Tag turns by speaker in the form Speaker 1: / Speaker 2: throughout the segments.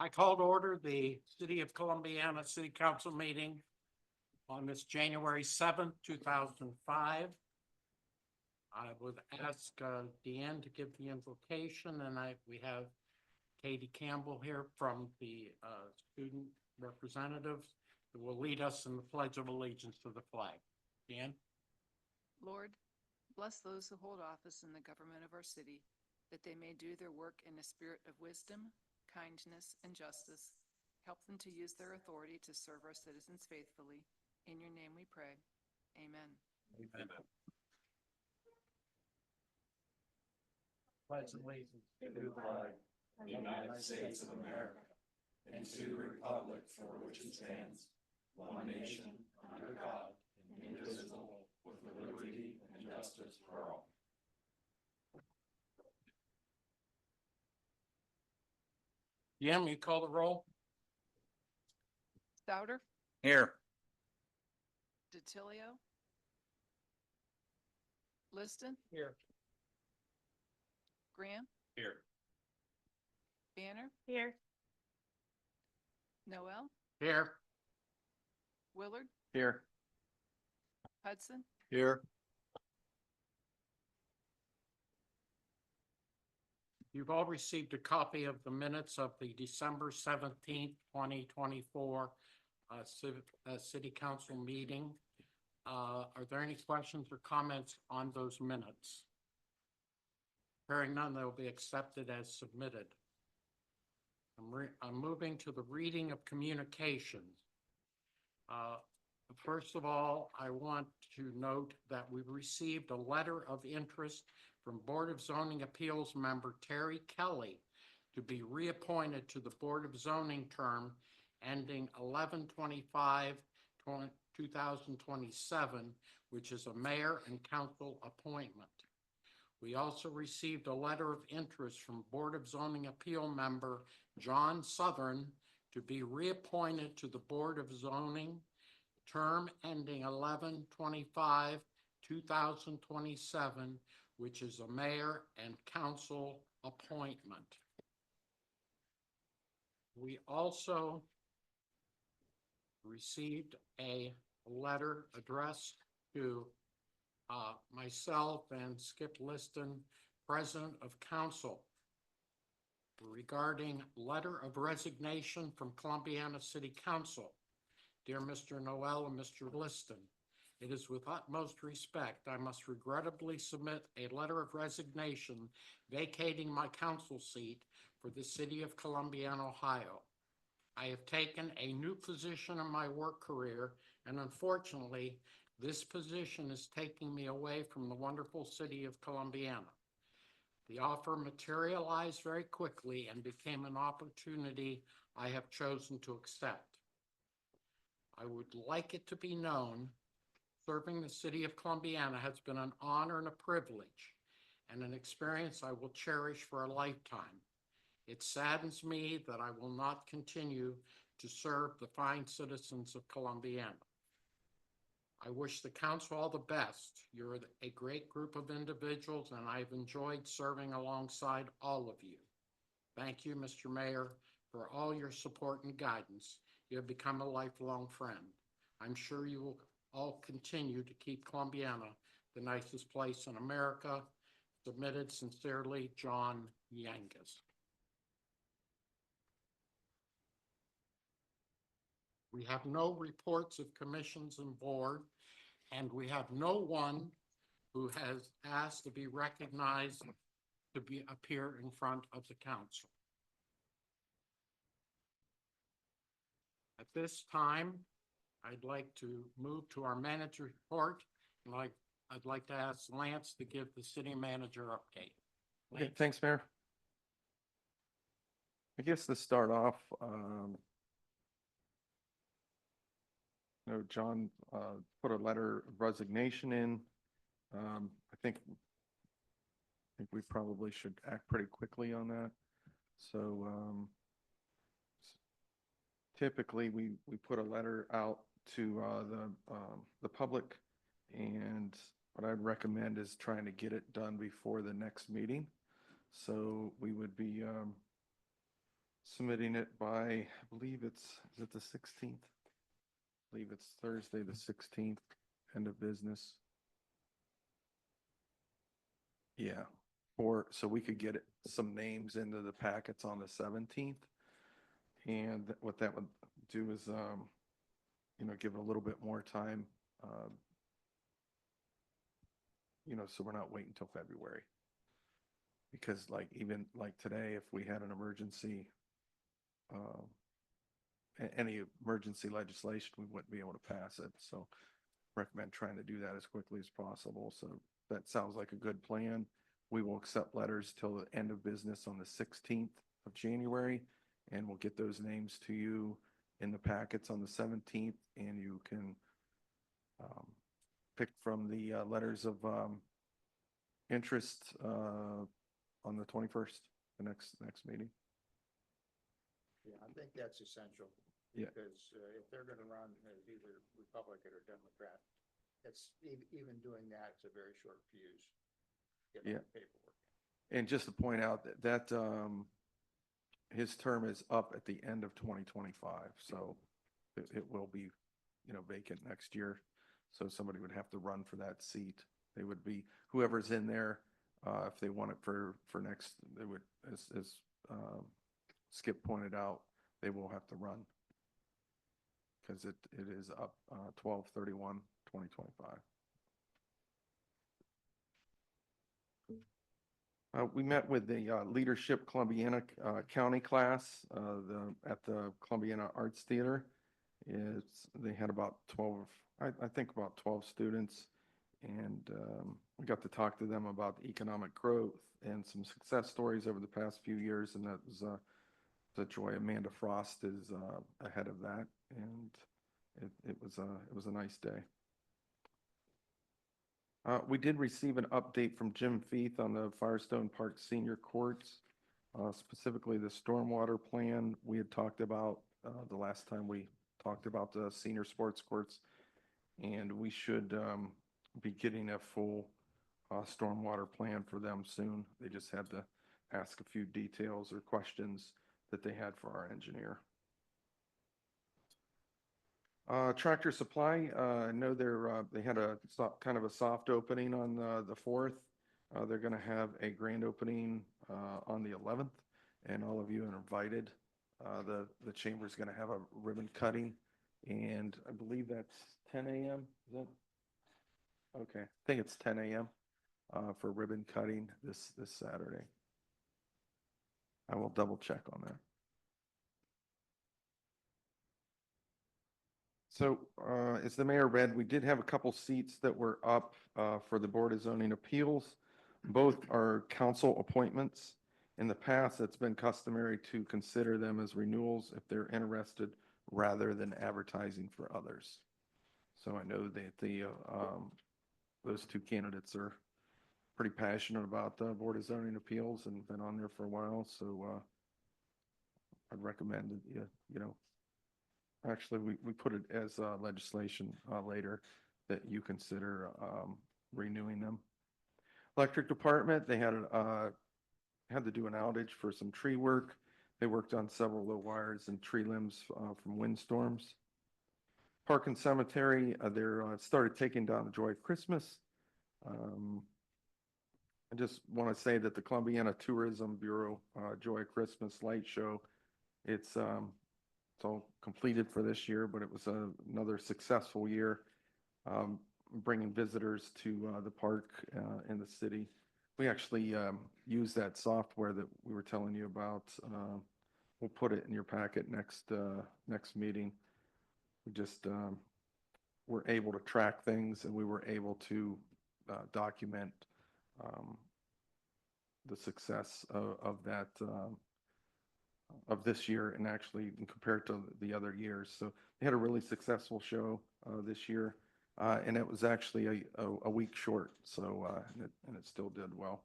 Speaker 1: I call to order the City of Columbiana City Council meeting on this January 7th, 2005. I would ask Deanne to give the invocation, and we have Katie Campbell here from the student representatives who will lead us in the Pledge of Allegiance to the flag. Deanne?
Speaker 2: Lord, bless those who hold office in the government of our city, that they may do their work in a spirit of wisdom, kindness, and justice. Help them to use their authority to serve our citizens faithfully. In your name we pray. Amen.
Speaker 1: Amen. Pledge allegiance
Speaker 3: to the flag of the United States of America and to the republic for which it stands, one nation, under God, indivisible, with liberty and justice for all.
Speaker 1: Deanne, will you call the roll?
Speaker 2: Souter,
Speaker 1: Here.
Speaker 2: DiTilio, Liston,
Speaker 1: Here.
Speaker 2: Graham,
Speaker 1: Here.
Speaker 2: Banner,
Speaker 4: Here.
Speaker 2: Noel,
Speaker 1: Here.
Speaker 2: Willard,
Speaker 1: Here.
Speaker 2: Hudson,
Speaker 1: Here. You've all received a copy of the minutes of the December 17th, 2024 City Council meeting. Are there any questions or comments on those minutes? Hearing none, they'll be accepted as submitted. I'm moving to the reading of communications. First of all, I want to note that we've received a letter of interest from Board of Zoning Appeals member Terry Kelly to be reappointed to the Board of Zoning term ending 11/25/2027, which is a mayor and council appointment. We also received a letter of interest from Board of Zoning Appeal member John Southern to be reappointed to the Board of Zoning term ending 11/25/2027, which is a mayor and council appointment. We also received a letter addressed to myself and Skip Liston, President of Council, regarding letter of resignation from Columbiana City Council. Dear Mr. Noel and Mr. Liston, it is with utmost respect I must regrettably submit a letter of resignation vacating my council seat for the city of Columbiana, Ohio. I have taken a new position in my work career, and unfortunately, this position is taking me away from the wonderful city of Columbiana. The offer materialized very quickly and became an opportunity I have chosen to accept. I would like it to be known, serving the city of Columbiana has been an honor and a privilege, and an experience I will cherish for a lifetime. It saddens me that I will not continue to serve the fine citizens of Columbiana. I wish the council all the best. You're a great group of individuals, and I've enjoyed serving alongside all of you. Thank you, Mr. Mayor, for all your support and guidance. You have become a lifelong friend. I'm sure you will all continue to keep Columbiana the nicest place in America. Submitted sincerely, John Yangas. We have no reports of commissions and board, and we have no one who has asked to be recognized to appear in front of the council. At this time, I'd like to move to our manager report, and I'd like to ask Lance to give the city manager update.
Speaker 5: Okay,
Speaker 1: Lance?
Speaker 5: thanks, Mayor. I guess to start off, John put a letter of resignation in. I think we probably should act pretty quickly on that. So typically we put a letter out to the public, and what I'd recommend is trying to get it done before the next meeting. So we would be submitting it by, I believe is it the 16th? I believe it's Thursday, the 16th, end of business. Yeah, so we could get some names into the packets on the 17th. And what that would do is, give it a little bit more time, so we're not waiting until February. Because even like today, if we had an emergency, any emergency legislation, we wouldn't be able to pass it. So recommend trying to do that as quickly as possible. So that sounds like a good plan. We will accept letters till the end of business on the 16th of January, and we'll get those names to you in the packets on the 17th, and you can pick from the letters of interest on the 21st, the next meeting.
Speaker 4: Yeah, I think that's essential.
Speaker 5: Yeah.
Speaker 4: Because if they're gonna run as either Republican or Democrat, it's even doing that, it's a very short fuse. Getting
Speaker 5: Yeah.
Speaker 4: the paperwork.
Speaker 5: And just to point out that his term is up at the end of 2025, so it will be, vacant next year. So somebody would have to run for that seat. They would be, whoever's in there, if they want it for next, they would, as Skip pointed out, they will have to run. Because it is up 12/31/2025. We met with the Leadership Columbiana County class at the Columbiana Arts Theater. They had about 12, I think about 12 students, and we got to talk to them about economic growth and some success stories over the past few years, and that was the joy. Amanda Frost is ahead of that, and it was a nice day. We did receive an update from Jim Feith on the Firestone Park Senior Courts, specifically the stormwater plan we had talked about the last time we talked about the senior sports courts, and we should be getting a full stormwater plan for them soon. They just had to ask a few details or questions that they had for our engineer. Tractor Supply, I know they had kind of a soft opening on the 4th. They're going to have a grand opening on the 11th, and all of you are invited. The chamber's going to have a ribbon cutting, and I believe that's 10 a.m. Is that? Okay, I think it's 10 a.m. For ribbon cutting this Saturday. I will double check on that. So, as the mayor read, we did have a couple seats that were up for the Board of Zoning Appeals. Both are council appointments. In the past, it's been customary to consider them as renewals if they're interested, rather than advertising for others. So I know that those two candidates are pretty passionate about the Board of Zoning Appeals and been on there for a while. So I'd recommend that actually, we put it as legislation later that you consider renewing them. Electric Department, they had to do an outage for some tree work. They worked on several low wires and tree limbs from windstorms. Park and Cemetery, they started taking down the Joy of Christmas. I just want to say that the Columbiana Tourism Bureau Joy of Christmas Light Show, it's all completed for this year, but it was another successful year, bringing visitors to the park in the city. We actually use that software that we were telling you about. We'll put it in your packet next meeting. We just were able to track things, and we were able to document the success of that of this year, and actually compared to the other years. So they had a really successful show this year, and it was actually a week short. So and it still did well.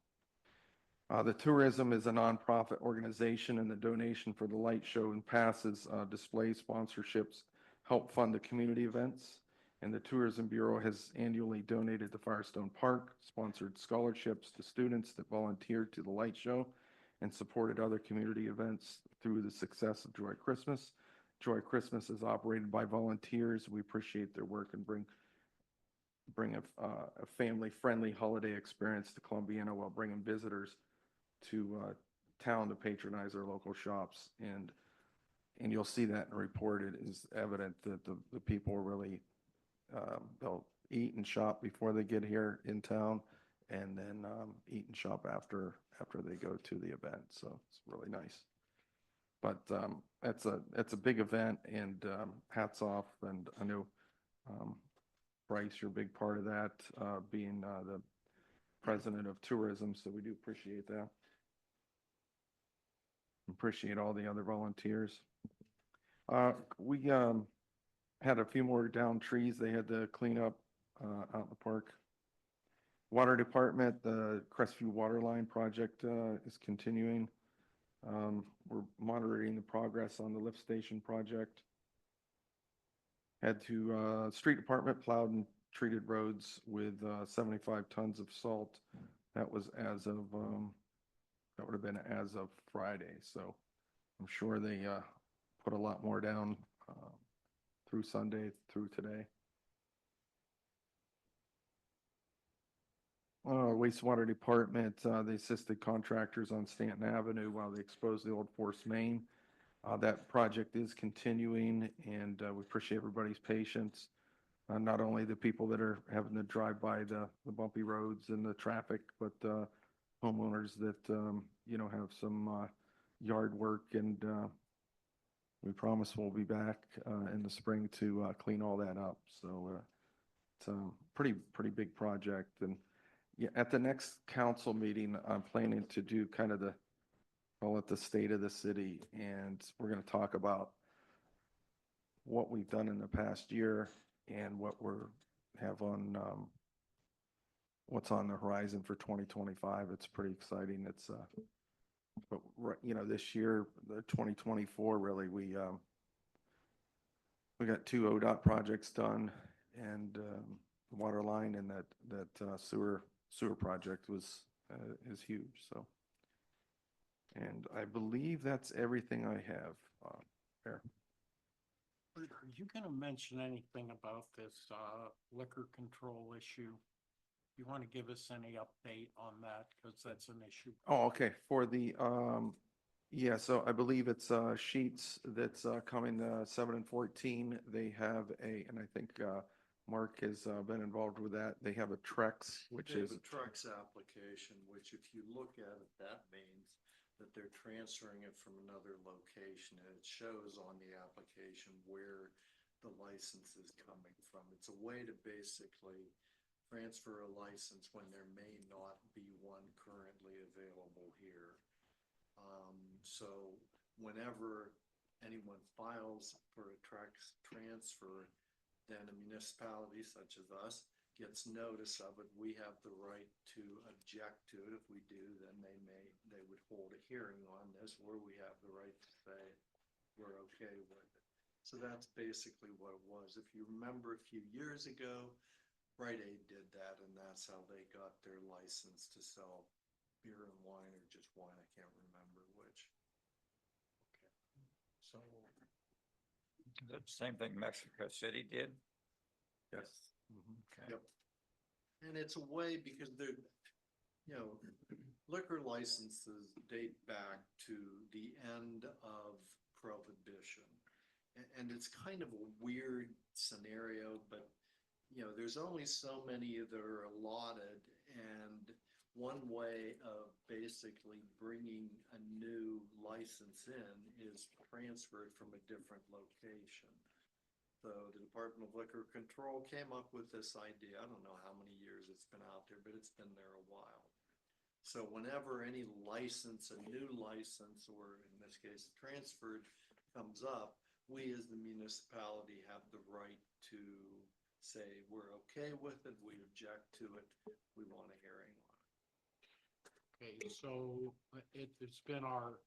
Speaker 5: The tourism is a nonprofit organization, and the donation for the light show and passes, display sponsorships help fund the community events. And the Tourism Bureau has annually donated to Firestone Park, sponsored scholarships to students that volunteered to the light show, and supported other community events through the success of Joy Christmas. Joy Christmas is operated by volunteers. We appreciate their work and bring a family-friendly holiday experience to Columbiana while bringing visitors to town to patronize our local shops. And you'll see that in the report. It is evident that the people really, they'll eat and shop before they get here in town, and then eat and shop after they go to the event. So it's really nice. But it's a big event, and hats off. And I know Bryce, you're a big part of that, being the president of tourism. So we do appreciate that. Appreciate all the other volunteers. We had a few more down trees they had to clean up out in the park. Water Department, the Crestview Water Line project is continuing. We're monitoring the progress on the lift station project. Had to Street Department plowed and treated roads with 75 tons of salt. That was as of that would have been as of Friday. So I'm sure they put a lot more down through Sunday, through today. Wastewater Department, they assisted contractors on Stanton Avenue while they exposed the old force main. That project is continuing, and we appreciate everybody's patience. Not only the people that are having to drive by the bumpy roads and the traffic, but homeowners that, have some yard work, and we promise we'll be back in the spring to clean all that up. So it's a pretty big project. And yeah, at the next council meeting, I'm planning to do kind of call it the state of the city, and we're going to talk about what we've done in the past year and what have on what's on the horizon for 2025. It's pretty exciting. It's but this year, the 2024, really, we got 2 ODOT projects done, and the water line, and that sewer project is huge. So, and I believe that's everything I have there.
Speaker 1: Are you going to mention anything about this liquor control issue? You want to give us any update on that, because that's an issue?
Speaker 5: Oh, okay. For the yeah, so I believe it's Sheets that's coming 7 and 14. They have and I think Mark has been involved with that. They have a Trex, which
Speaker 3: They have
Speaker 5: is
Speaker 3: a Trex application, which if you look at it, that means that they're transferring it from another location, and it shows on the application where the license is coming from. It's a way to basically transfer a license when there may not be one currently available here. So whenever anyone files for a Trex transfer, then a municipality such as us gets notice of it. We have the right to object to it. If we do, then they would hold a hearing on this, or we have the right to say we're okay with it. So that's basically what it was. If you remember a few years ago, Rite Aid did that, and that's how they got their license to sell beer and wine, or just wine. I can't remember which.
Speaker 1: Okay. So
Speaker 6: The same thing Mexico City did?
Speaker 5: yes.
Speaker 6: Okay.
Speaker 3: Yep. And it's a way, because they're, liquor licenses date back to the end of Prohibition. And it's kind of a weird scenario, but, there's only so many that are allotted, and one way of basically bringing a new license in is transferred from a different location. So the Department of Liquor Control came up with this idea. I don't know how many years it's been out there, but it's been there a while. So whenever any license, a new license, or in this case transferred, comes up, we as the municipality have the right to say we're okay with it, we object to it, we want a hearing on it.
Speaker 1: okay, so it's been our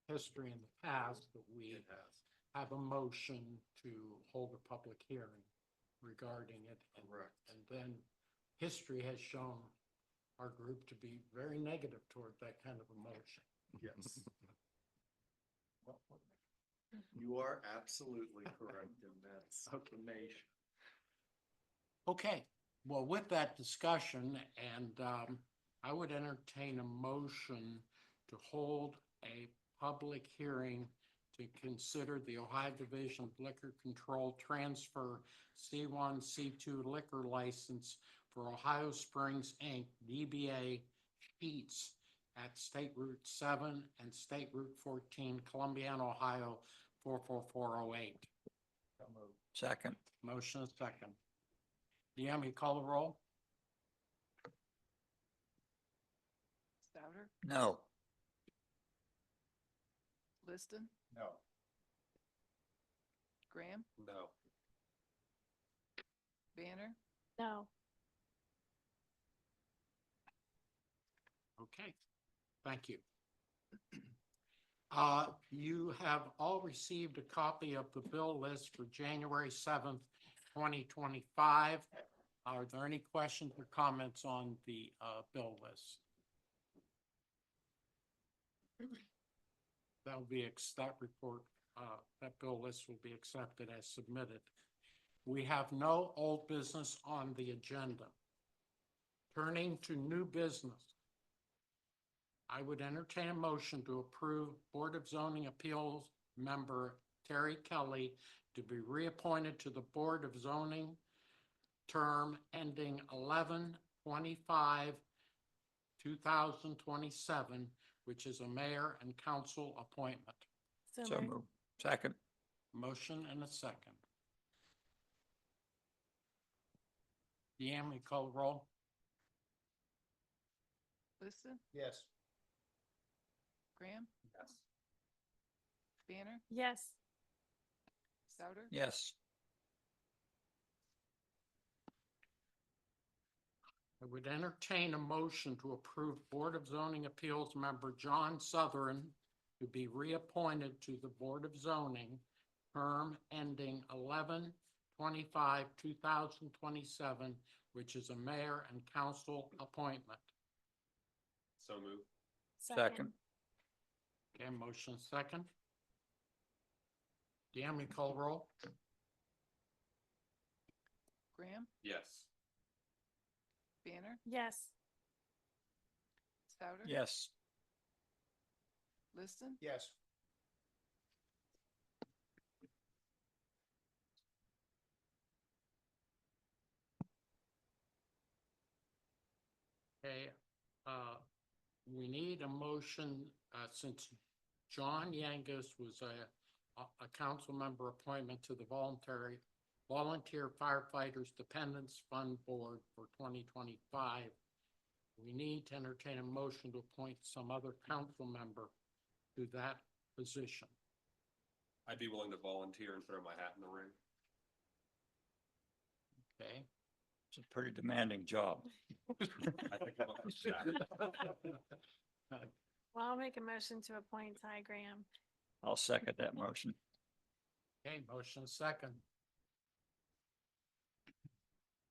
Speaker 1: history in the past that we
Speaker 3: It has.
Speaker 1: have a motion to hold a public hearing regarding it.
Speaker 3: Correct.
Speaker 1: And then history has shown our group to be very negative toward that kind of a motion.
Speaker 3: Yes. You are absolutely correct in that summation.
Speaker 1: Okay, well, with that discussion, and I would entertain a motion to hold a public hearing to consider the Ohio Division of Liquor Control transfer C1, C2 liquor license for Ohio Springs, Inc., DBA Sheets at State Route 7 and State Route 14, Columbiana, Ohio, 44408.
Speaker 4: So moved.
Speaker 6: Second.
Speaker 1: Motion is second. Deanne, you call the roll?
Speaker 2: Souter,
Speaker 6: No.
Speaker 2: Liston,
Speaker 4: No.
Speaker 2: Graham,
Speaker 3: No.
Speaker 2: Banner,
Speaker 7: No.
Speaker 1: Okay, thank you. You have all received a copy of the bill list for January 7th, 2025. Are there any questions or comments on the bill list? That report, that bill list will be accepted as submitted. We have no old business on the agenda. Turning to new business, I would entertain a motion to approve Board of Zoning Appeals member Terry Kelly to be reappointed to the Board of Zoning term ending 11/25/2027, which is a mayor and council appointment.
Speaker 6: So moved. Second.
Speaker 1: Motion and a second. Deanne, will you call the roll?
Speaker 2: Liston,
Speaker 4: Yes.
Speaker 2: Graham,
Speaker 3: Yes.
Speaker 2: Banner,
Speaker 7: Yes.
Speaker 2: Souter,
Speaker 6: Yes.
Speaker 1: I would entertain a motion to approve Board of Zoning Appeals member John Southern to be reappointed to the Board of Zoning, term ending 11/25/2027, which is a mayor and council appointment.
Speaker 3: So moved.
Speaker 6: Second.
Speaker 1: Okay, motion second. Deanne, will you call the roll?
Speaker 2: Graham,
Speaker 3: Yes.
Speaker 2: Banner,
Speaker 7: Yes.
Speaker 2: Souter.
Speaker 6: Yes.
Speaker 2: Liston,
Speaker 4: Yes.
Speaker 1: Okay, we need a motion, since John Yangus was a council member appointment to the Volunteer Firefighters Dependents Fund Board for 2025. We need to entertain a motion to appoint some other council member to that position.
Speaker 3: I'd be willing to volunteer and throw my hat in the ring.
Speaker 1: Okay?
Speaker 6: It's a pretty demanding job.
Speaker 3: I think I'm up for that.
Speaker 7: Well, I'll make a motion to appoint Ty Graham.
Speaker 6: I'll second that motion.
Speaker 1: Okay, motion second.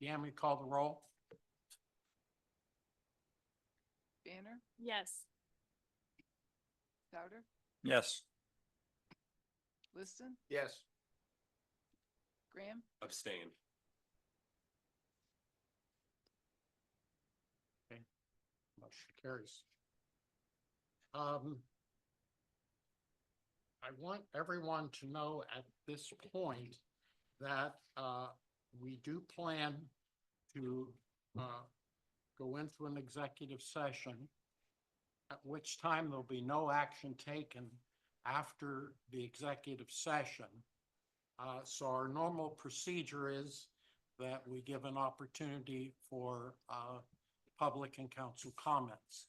Speaker 1: Deanne, we call the roll?
Speaker 2: Banner,
Speaker 7: Yes.
Speaker 2: Souter,
Speaker 6: Yes.
Speaker 2: Liston,
Speaker 4: Yes.
Speaker 2: Graham,
Speaker 3: Abstain.
Speaker 1: Motion carries. I want everyone to know at this point that we do plan to go into an executive session, at which time there'll be no action taken after the executive session. So our normal procedure is that we give an opportunity for public and council comments.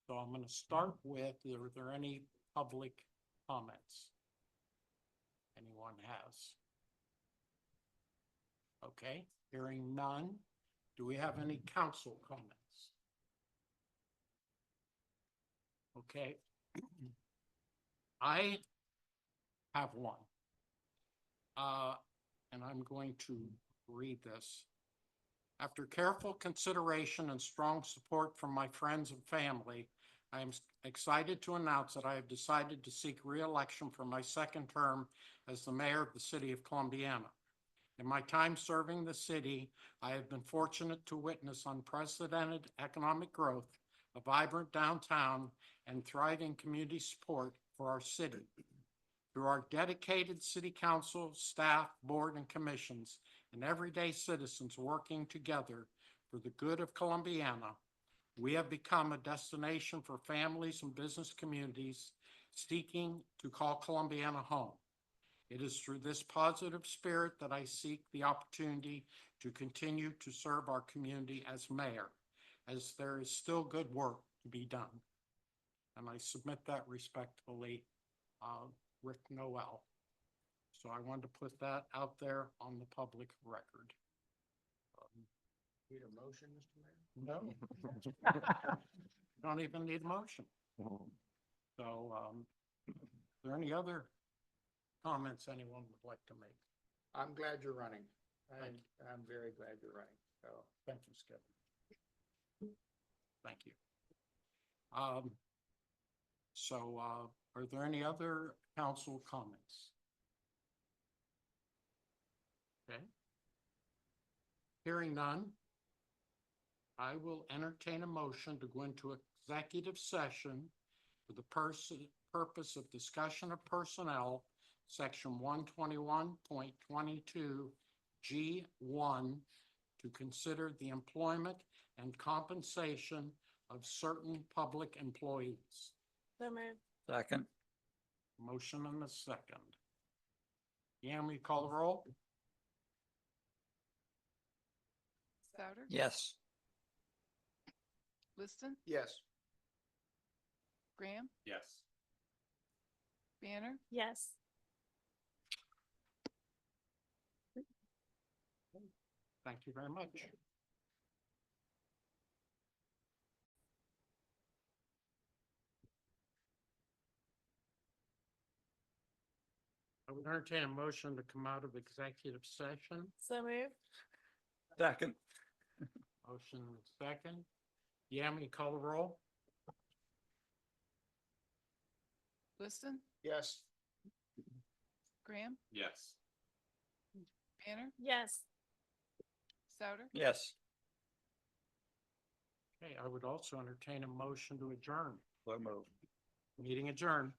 Speaker 1: So I'm going to start with, are there any public comments anyone has? Okay, hearing none. Do we have any council comments? Okay. I have one. And I'm going to read this. After careful consideration and strong support from my friends and family, I am excited to announce that I have decided to seek re-election for my second term as the mayor of the city of Columbiana. In my time serving the city, I have been fortunate to witness unprecedented economic growth, a vibrant downtown, and thriving community support for our city. Through our dedicated city council, staff, board, and commissions, and everyday citizens working together for the good of Columbiana, we have become a destination for families and business communities seeking to call Columbiana home. It is through this positive spirit that I seek the opportunity to continue to serve our community as mayor, as there is still good work to be done. And I submit that respectfully, Rick Noel. So I wanted to put that out there on the public record.
Speaker 4: Need a motion, Mr. Mayor?
Speaker 1: No. Don't even need a motion. So, are there any other comments anyone would like to make?
Speaker 4: I'm glad you're running. I'm very glad you're running, so.
Speaker 1: Thank you, Skip. Thank you. Are there any other council comments? Okay. Hearing none, I will entertain a motion to go into executive session for the purpose of discussion of personnel, section 121.22 G1, to consider the employment and compensation of certain public employees.
Speaker 7: So moved.
Speaker 6: Second.
Speaker 1: Motion and a second. Yam, will you call the roll?
Speaker 2: Souter,
Speaker 6: Yes.
Speaker 2: Liston,
Speaker 4: Yes.
Speaker 2: Graham,
Speaker 3: Yes.
Speaker 2: Banner,
Speaker 7: Yes.
Speaker 1: Thank you very much. I would entertain a motion to come out of executive session.
Speaker 7: So moved.
Speaker 6: Second.
Speaker 1: Motion and second. Yam, will you call the roll?
Speaker 2: Liston,
Speaker 4: Yes.
Speaker 2: Graham,
Speaker 3: Yes.
Speaker 2: Banner,
Speaker 7: Yes.
Speaker 2: Souter,
Speaker 6: Yes.
Speaker 1: Okay, I would also entertain a motion to adjourn.
Speaker 6: So moved.
Speaker 1: Meeting adjourned.